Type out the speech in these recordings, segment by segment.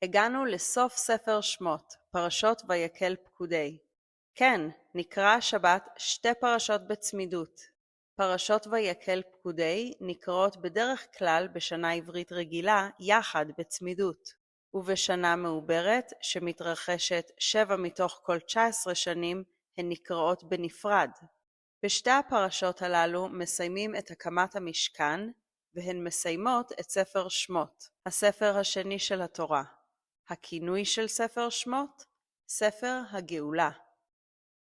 הגענו לסוף ספר שמות, פרשות ויקל פקודי. כן, נקרא השבת שתי פרשות בצמידות. פרשות ויקל פקודי נקראות בדרך כלל בשנה עברית רגילה יחד בצמידות, ובשנה מעוברת שמתרחשת 7 מתוך כל 19 שנים הן נקראות בנפרד. בשתי הפרשות הללו מסיימים את הקמת המשכן, והן מסיימות את ספר שמות, הספר השני של התורה. הכינוי של ספר שמות, ספר הגאולה.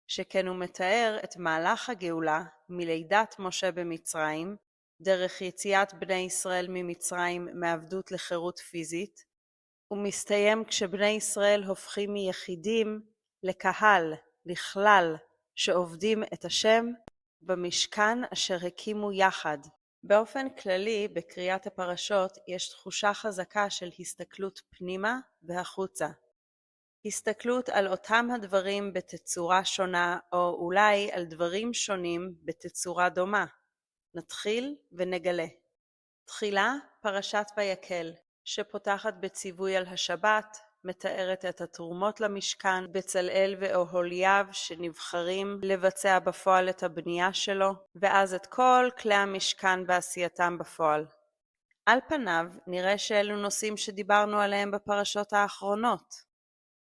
שכן הוא מתאר את מהלך הגאולה מלידת משה במצרים, דרך יציאת בני ישראל ממצרים מעבדות לחירות פיזית, ומסתיים כשבני ישראל הופכים מיחידים לקהל, לכלל, שעובדים את השם במשכן אשר הקימו יחד. באופן כללי, בקריאת הפרשות יש תחושה חזקה של הסתכלות פנימה והחוצה. הסתכלות על אותם הדברים בתצורה שונה, או אולי על דברים שונים בתצורה דומה. נתחיל ונגלה. תחילה, פרשת ויקל, שפותחת בציווי על השבת, מתארת את התרומות למשכן, בצלאל ואוהליאב שנבחרים לבצע בפועל את הבנייה שלו, ואז את כל כלי המשכן בעשייתם בפועל. על פניו נראה שאלו נושאים שדיברנו עליהם בפרשות האחרונות,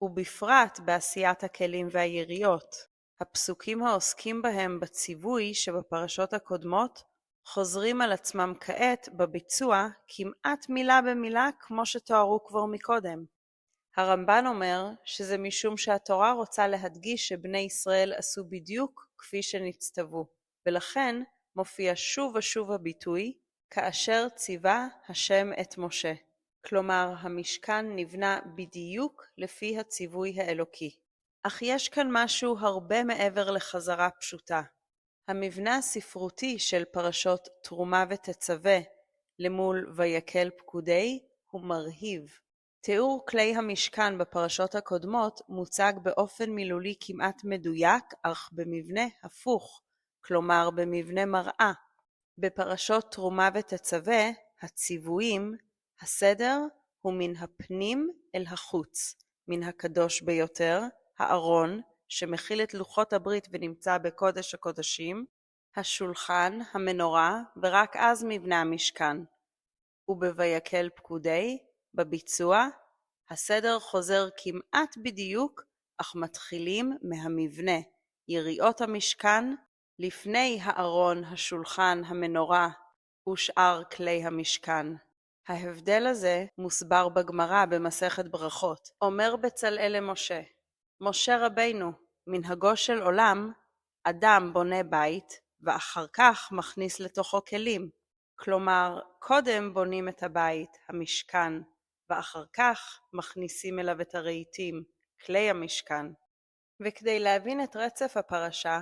ובפרט בעשיית הכלים והיריות. הפסוקים העוסקים בהם בציווי שבפרשות הקודמות חוזרים על עצמם כעת בביצוע כמעט מילה במילה כמו שתוארו כבר מקודם. הרמב"ן אומר שזה משום שהתורה רוצה להדגיש שבני ישראל עשו בדיוק כפי שנצטוו, ולכן מופיע שוב ושוב הביטוי כאשר ציווה השם את משה. כלומר, המשכן נבנה בדיוק לפי הציווי האלוקי. אך יש כאן משהו הרבה מעבר לחזרה פשוטה. המבנה הספרותי של פרשות תרומה ותצווה למול ויקל פקודי הוא מרהיב. תיאור כלי המשכן בפרשות הקודמות מוצג באופן מילולי כמעט מדויק, אך במבנה הפוך, כלומר במבנה מראה. בפרשות תרומה ותצווה, הציוויים, הסדר הוא מן הפנים אל החוץ, מן הקדוש ביותר, הארון, שמכיל את לוחות הברית ונמצא בקודש הקודשים, השולחן, המנורה, ורק אז מבנה המשכן. ובויקל פקודי, בביצוע, הסדר חוזר כמעט בדיוק, אך מתחילים מהמבנה, יריעות המשכן, לפני הארון, השולחן, המנורה ושאר כלי המשכן. ההבדל הזה מוסבר בגמרא במסכת ברכות. אומר בצלאל למשה, משה רבינו, מנהגו של עולם, אדם בונה בית ואחר כך מכניס לתוכו כלים. כלומר, קודם בונים את הבית, המשכן, ואחר כך מכניסים אליו את הרהיטים, כלי המשכן. וכדי להבין את רצף הפרשה,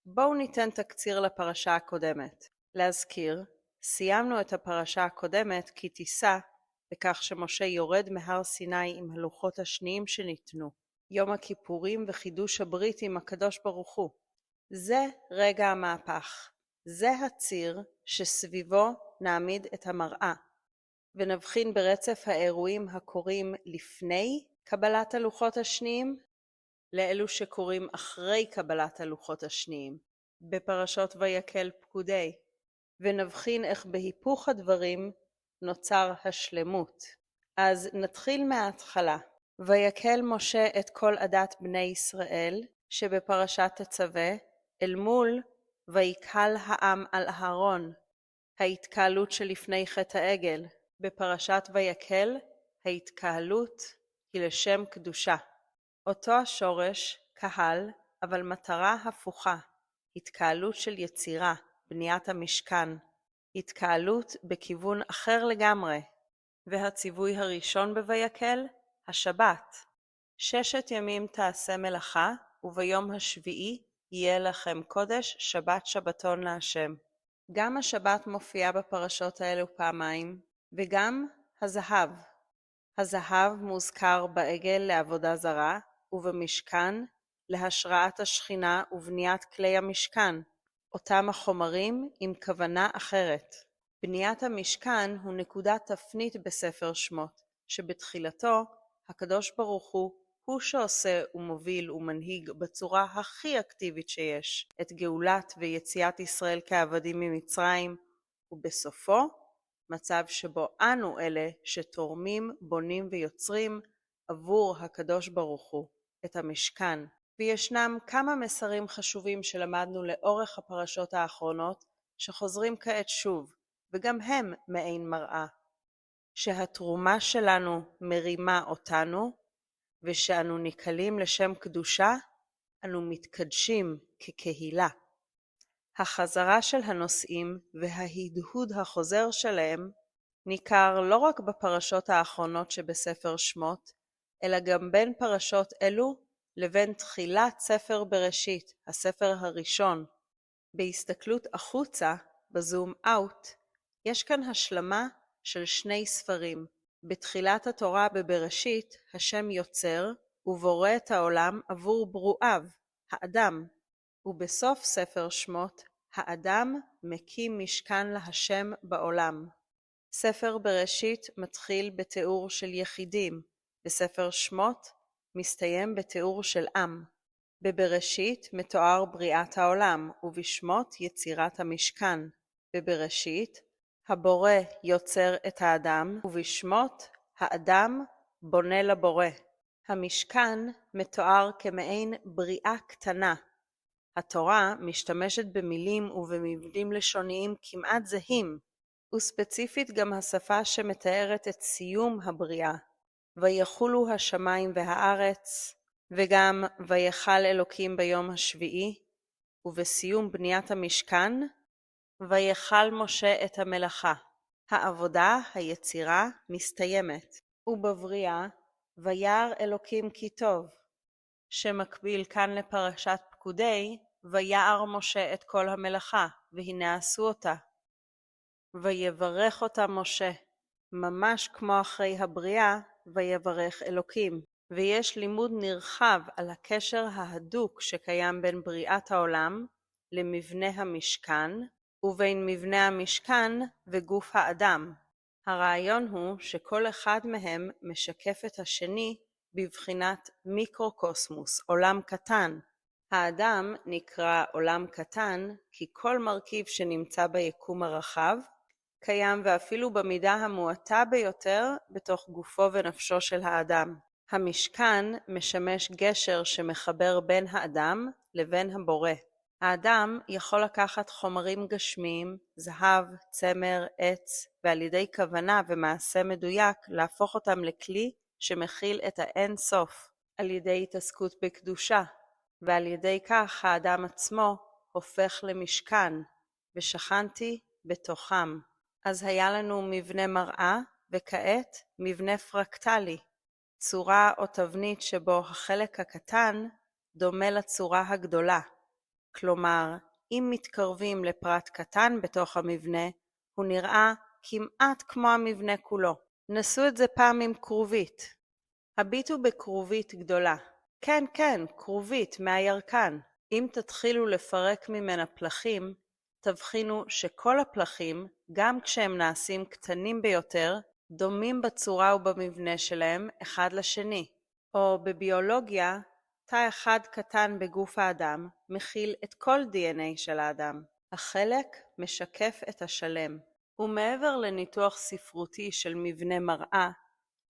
בואו ניתן תקציר לפרשה הקודמת. להזכיר, סיימנו את הפרשה הקודמת כי תישא בכך שמשה יורד מהר סיני עם הלוחות השניים שניתנו, יום הכיפורים וחידוש הברית עם הקדוש ברוך הוא. זה רגע המהפך. זה הציר שסביבו נעמיד את המראה, ונבחין ברצף האירועים הקורים לפני קבלת הלוחות השניים, לאלו שקורים אחרי קבלת הלוחות השניים, בפרשות ויקל פקודי, ונבחין איך בהיפוך הדברים נוצר השלמות. אז נתחיל מההתחלה. ויקל משה את כל עדת בני ישראל, שבפרשת תצווה, אל מול ויקהל העם על אהרון, ההתקהלות שלפני חטא העגל. בפרשת ויקל, ההתקהלות היא לשם קדושה. אותו השורש, קהל, אבל מטרה הפוכה, התקהלות של יצירה, בניית המשכן, התקהלות בכיוון אחר לגמרי. והציווי הראשון בויקל, השבת. 6 ימים תעשה מלאכה, וביום השביעי יהיה לכם קודש, שבת שבתון להשם. גם השבת מופיעה בפרשות האלו פעמיים, וגם הזהב. הזהב מוזכר בעגל לעבודה זרה, ובמשכן להשראת השכינה ובניית כלי המשכן, אותם החומרים עם כוונה אחרת. בניית המשכן הוא נקודת תפנית בספר שמות, שבתחילתו הקדוש ברוך הוא שעושה ומוביל ומנהיג בצורה הכי אקטיבית שיש את גאולת ויציאת ישראל כעבדים ממצרים, ובסופו מצב שבו אנו אלה שתורמים, בונים ויוצרים עבור הקדוש ברוך הוא את המשכן. וישנם כמה מסרים חשובים שלמדנו לאורך הפרשות האחרונות שחוזרים כעת שוב, וגם הם מעין מראה. שהתרומה שלנו מרימה אותנו, ושאנו ניקלים לשם קדושה, אנו מתקדשים כקהילה. החזרה של הנושאים וההדהוד החוזר שלהם ניכר לא רק בפרשות האחרונות שבספר שמות, אלא גם בין פרשות אלו לבין תחילת ספר בראשית, הספר הראשון. בהסתכלות החוצה, בזום אאוט, יש כאן השלמה של שני ספרים. בתחילת התורה בבראשית, השם יוצר ובורא את העולם עבור ברואיו, האדם. ובסוף ספר שמות, האדם מקים משכן להשם בעולם. ספר בראשית מתחיל בתיאור של יחידים, בספר שמות מסתיים בתיאור של עם. בבראשית מתואר בריאת העולם, ובשמות יצירת המשכן. בבראשית הבורא יוצר את האדם, ובשמות האדם בונה לבורא. המשכן מתואר כמעין בריאה קטנה. התורה משתמשת במילים ובמבנים לשוניים כמעט זהים, וספציפית גם השפה שמתארת את סיום הבריאה. ויחולו השמיים והארץ, וגם ויחל אלוקים ביום השביעי, ובסיום בניית המשכן, ויחל משה את המלאכה. העבודה, היצירה, מסתיימת. ובבריאה, וירא אלוקים כי טוב, שמקביל כאן לפרשת פקודי, ויער משה את כל המלאכה, והנה עשו אותה. ויברך אותה משה, ממש כמו אחרי הבריאה, ויברך אלוקים. ויש לימוד נרחב על הקשר ההדוק שקיים בין בריאת העולם למבנה המשכן, ובין מבנה המשכן וגוף האדם. הרעיון הוא שכל אחד מהם משקף את השני בבחינת מיקרוקוסמוס, עולם קטן. האדם נקרא עולם קטן כי כל מרכיב שנמצא ביקום הרחב קיים ואפילו במידה המועטה ביותר בתוך גופו ונפשו של האדם. המשכן משמש גשר שמחבר בין האדם לבין הבורא. האדם יכול לקחת חומרים גשמיים, זהב, צמר, עץ, ועל ידי כוונה ומעשה מדויק להפוך אותם לכלי שמכיל את האין סוף, על ידי התעסקות בקדושה, ועל ידי כך האדם עצמו הופך למשכן, ושכנתי בתוכם. אז היה לנו מבנה מראה, וכעת מבנה פרקטלי, צורה או תבנית שבו החלק הקטן דומה לצורה הגדולה. כלומר, אם מתקרבים לפרט קטן בתוך המבנה, הוא נראה כמעט כמו המבנה כולו. נסו את זה פעם עם כרובית. הביטו בכרובית גדולה. כן, כן, כרובית מהירקן. אם תתחילו לפרק ממנה פלחים, תבחינו שכל הפלחים, גם כשהם נעשים קטנים ביותר, דומים בצורה ובמבנה שלהם אחד לשני. או בביולוגיה, תא אחד קטן בגוף האדם מכיל את כל DNA של האדם. החלק משקף את השלם. ומעבר לניתוח ספרותי של מבנה מראה,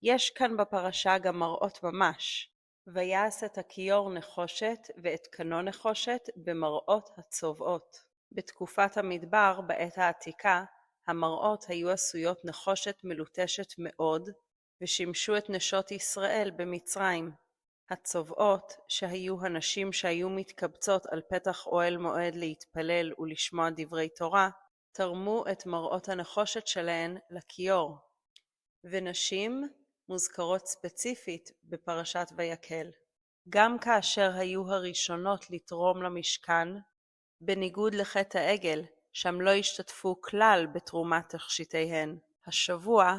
יש כאן בפרשה גם מראות ממש. ויעש את הכיור נחושת ואת קנו נחושת במראות הצובעות. בתקופת המדבר, בעת העתיקה, המראות היו עשויות נחושת מלוטשת מאוד, ושימשו את נשות ישראל במצרים. הצובעות, שהיו הנשים שהיו מתקבצות על פתח אוהל מועד להתפלל ולשמוע דברי תורה, תרמו את מראות הנחושת שלהן לכיור. ונשים מוזכרות ספציפית בפרשת ויקל. גם כאשר היו הראשונות לתרום למשכן, בניגוד לחטא העגל, שם לא השתתפו כלל בתרומת תכשיטיהן. השבוע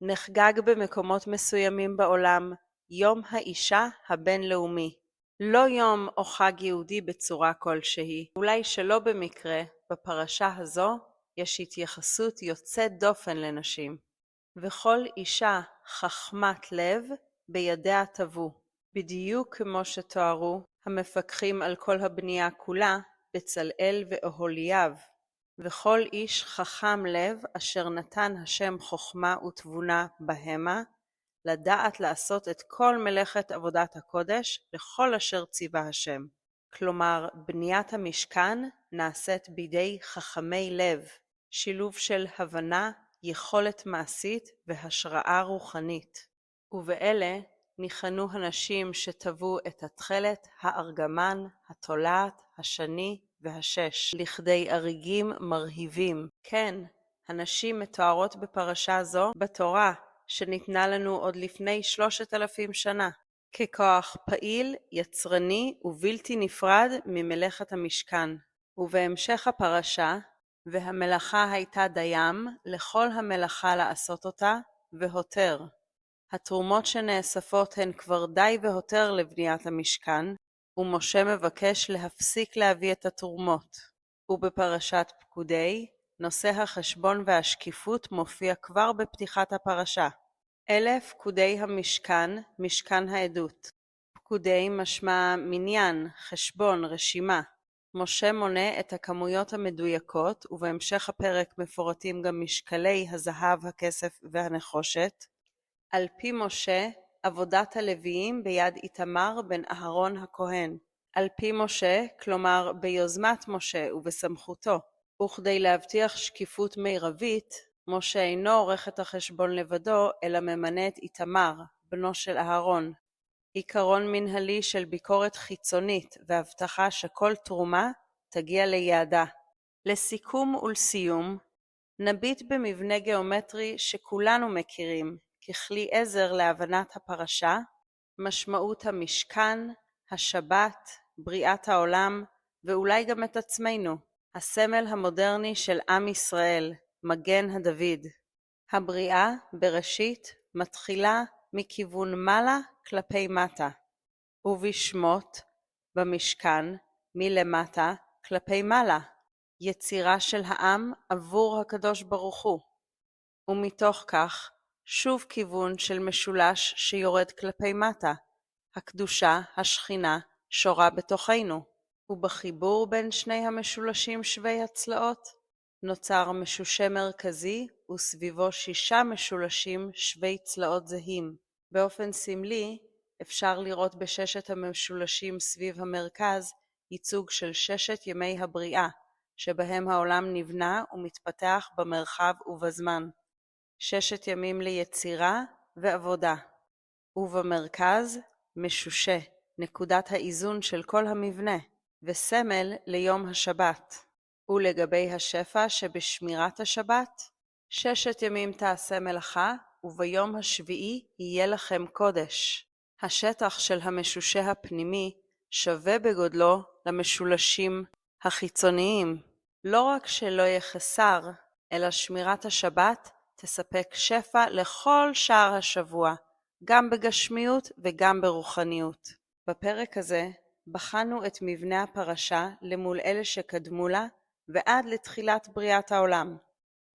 נחגג במקומות מסוימים בעולם יום האישה הבינלאומי. לא יום או חג יהודי בצורה כלשהי. אולי שלא במקרה, בפרשה הזו יש התייחסות יוצאת דופן לנשים. וכל אישה חכמת לב בידיה טבו. בדיוק כמו שתוארו המפקחים על כל הבנייה כולה, בצלאל ואהוליאב, וכל איש חכם לב אשר נתן השם חוכמה ותבונה בהמה, לדעת לעשות את כל מלאכת עבודת הקודש לכל אשר ציווה השם. כלומר, בניית המשכן נעשית בידי חכמי לב, שילוב של הבנה, יכולת מעשית והשראה רוחנית. ובאלה ניחנו הנשים שטבעו את התכלת, הארגמן, התולעת, השני והשש, לכדי אריגים מרהיבים. כן, הנשים מתוארות בפרשה זו בתורה, שניתנה לנו עוד לפני 3,000 שנה, ככוח פעיל, יצרני ובלתי נפרד ממלאכת המשכן. ובהמשך הפרשה, והמלאכה הייתה דיים לכל המלאכה לעשות אותה, והותר. התרומות שנאספות הן כבר די והותר לבניית המשכן, ומשה מבקש להפסיק להביא את התרומות. ובפרשת פקודי, נושא החשבון והשקיפות מופיע כבר בפתיחת הפרשה. אלה פקודי המשכן, משכן העדות. פקודי משמע מניין, חשבון, רשימה. משה מונה את הכמויות המדויקות, ובהמשך הפרק מפורטים גם משקלי הזהב, הכסף והנחושת. על פי משה, עבודת הלוויים ביד איתמר בן אהרון הכהן. על פי משה, כלומר ביוזמת משה ובסמכותו. וכדי להבטיח שקיפות מרבית, משה אינו עורך את החשבון לבדו, אלא ממנה את איתמר, בנו של אהרון. עיקרון מנהלי של ביקורת חיצונית והבטחה שכל תרומה תגיע ליעדה. לסיכום ולסיום, נביט במבנה גיאומטרי שכולנו מכירים, ככלי עזר להבנת הפרשה, משמעות המשכן, השבת, בריאת העולם, ואולי גם את עצמנו, הסמל המודרני של עם ישראל, מגן הדוד. הבריאה, בראשית, מתחילה מכיוון מעלה כלפי מטה, ובשמות, במשכן, מלמטה כלפי מעלה, יצירה של העם עבור הקדוש ברוך הוא. ומתוך כך, שוב כיוון של משולש שיורד כלפי מטה, הקדושה, השכינה, שורה בתוכנו. ובחיבור בין שני המשולשים שווי הצלעות, נוצר משושה מרכזי וסביבו 6 משולשים שווי צלעות זהים. באופן סמלי, אפשר לראות בששת המשולשים סביב המרכז ייצוג של 6 ימי הבריאה, שבהם העולם נבנה ומתפתח במרחב ובזמן. 6 ימים ליצירה ועבודה. ובמרכז, משושה, נקודת האיזון של כל המבנה, וסמל ליום השבת. ולגבי השפע שבשמירת השבת, 6 ימים תעשה מלאכה, וביום השביעי יהיה לכם קודש. השטח של המשושה הפנימי שווה בגודלו למשולשים החיצוניים. לא רק שלא יחסר, אלא שמירת השבת תספק שפע לכל שאר השבוע, גם בגשמיות וגם ברוחניות. בפרק הזה בחנו את מבנה הפרשה למול אלה שקדמו לה ועד לתחילת בריאת העולם.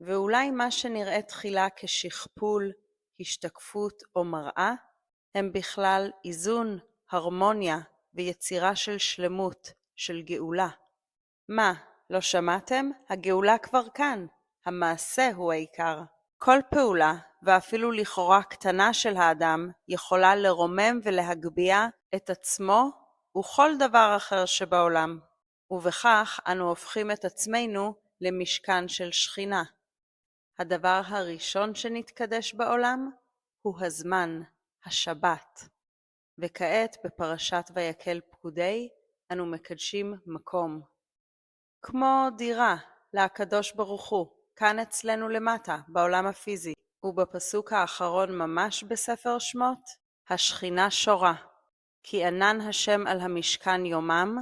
ואולי מה שנראה תחילה כשכפול, השתקפות או מראה, הם בכלל איזון, הרמוניה ויצירה של שלמות, של גאולה. מה, לא שמעתם? הגאולה כבר כאן. המעשה הוא העיקר. כל פעולה, ואפילו לכאורה קטנה של האדם, יכולה לרומם ולהגביה את עצמו וכל דבר אחר שבעולם. ובכך אנו הופכים את עצמנו למשכן של שכינה. הדבר הראשון שנתקדש בעולם הוא הזמן, השבת. וכעת בפרשת ויקל פקודי אנו מקדשים מקום. כמו דירה לקדוש ברוך הוא, כאן אצלנו למטה, בעולם הפיזי. ובפסוק האחרון ממש בספר שמות, השכינה שורה. כי ענן השם על המשכן יומם,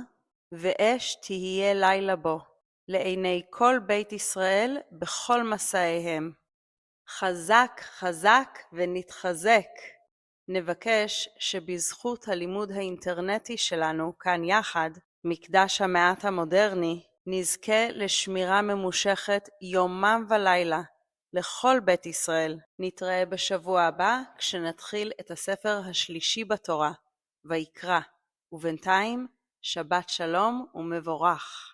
ואש תהיה לילה בו, לעיני כל בית ישראל בכל מסעיהם. חזק חזק ונתחזק. נבקש שבזכות הלימוד האינטרנטי שלנו כאן יחד, מקדש המעט המודרני, נזכה לשמירה ממושכת יומם ולילה, לכל בית ישראל. נתראה בשבוע הבא כשנתחיל את הספר השלישי בתורה, ויקרא. ובינתיים, שבת שלום ומבורך.